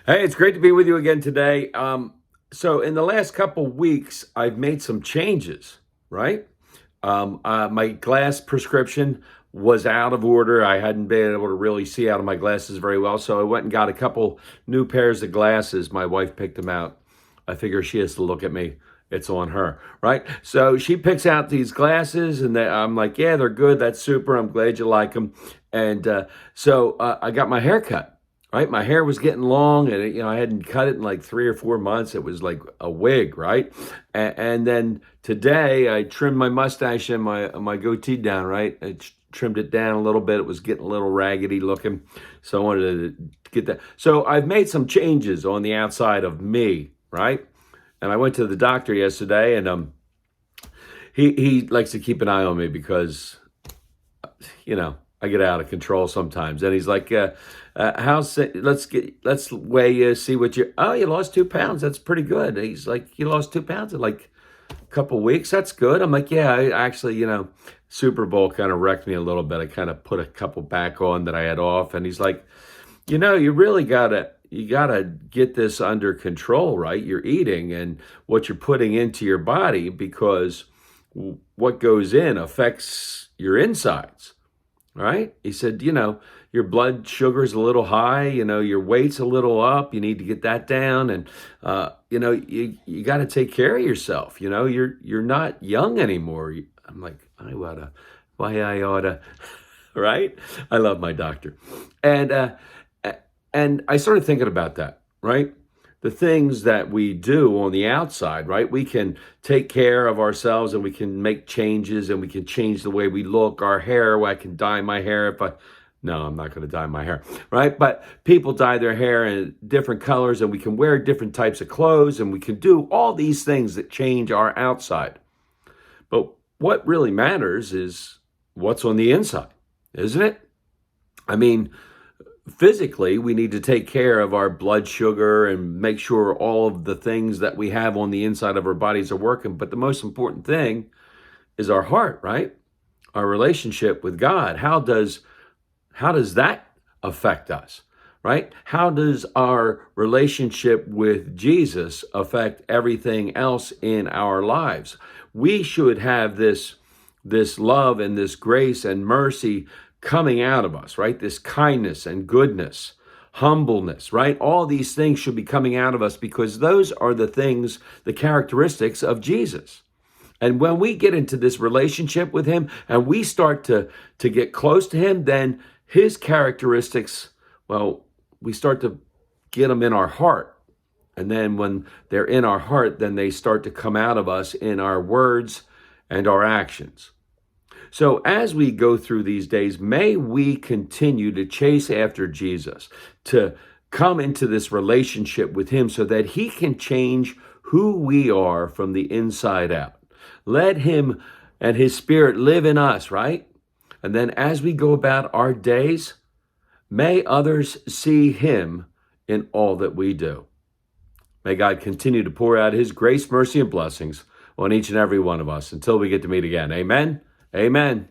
Hey, it's great to be with you again today. So in the last couple weeks, I've made some changes, right? My glass prescription was out of order. I hadn't been able to really see out of my glasses very well, so I went and got a couple new pairs of glasses. My wife picked them out. I figure she has to look at me. It's on her, right? So she picks out these glasses, and I'm like, yeah, they're good. That's super. I'm glad you like them. And so I got my hair cut. Right, my hair was getting long, and I hadn't cut it in like 3 or 4 months. It was like a wig, right? And then today, I trimmed my mustache and my goatee down. Right, I trimmed it down a little bit. It was getting a little raggedy looking, so I wanted to get that. So I've made some changes on the outside of me, right? And I went to the doctor yesterday, and he likes to keep an eye on me because I get out of control sometimes. And he's like, let's weigh you, see what you lost 2 pounds. That's pretty good. He's like, you lost 2 pounds in like a couple weeks. That's good. I'm like, yeah, I actually, Super Bowl kind of wrecked me a little bit. I kind of put a couple back on that I had off. And he's like, you really you gotta get this under control, right? You're eating and what you're putting into your body, because what goes in affects your insides, right? He said, your blood sugar's a little high, your weight's a little up. You need to get that down. And, you got to take care of yourself. You're not young anymore. I'm like, why I oughta, right? I love my doctor. And I started thinking about that, right? The things that we do on the outside, right? We can take care of ourselves, and we can make changes, and we can change the way we look, our hair. I can dye my hair no, I'm not going to dye my hair, right? But people dye their hair in different colors, and we can wear different types of clothes, and we can do all these things that change our outside. But what really matters is what's on the inside, isn't it? I mean, physically, we need to take care of our blood sugar and make sure all of the things that we have on the inside of our bodies are working. But the most important thing is our heart, right? Our relationship with God. How does that affect us, right? How does our relationship with Jesus affect everything else in our lives? We should have this love and this grace and mercy coming out of us, right? This kindness and goodness, humbleness, right? All these things should be coming out of us, because those are the characteristics of Jesus. And when we get into this relationship with him and we start to get close to him, then his characteristics, well, we start to get them in our heart. And then when they're in our heart, then they start to come out of us in our words and our actions. So as we go through these days, may we continue to chase after Jesus, to come into this relationship with him so that he can change who we are from the inside out. Let him and his spirit live in us, right? And then as we go about our days, may others see him in all that we do. May God continue to pour out his grace, mercy, and blessings on each and every one of us until we get to meet again. Amen. Amen.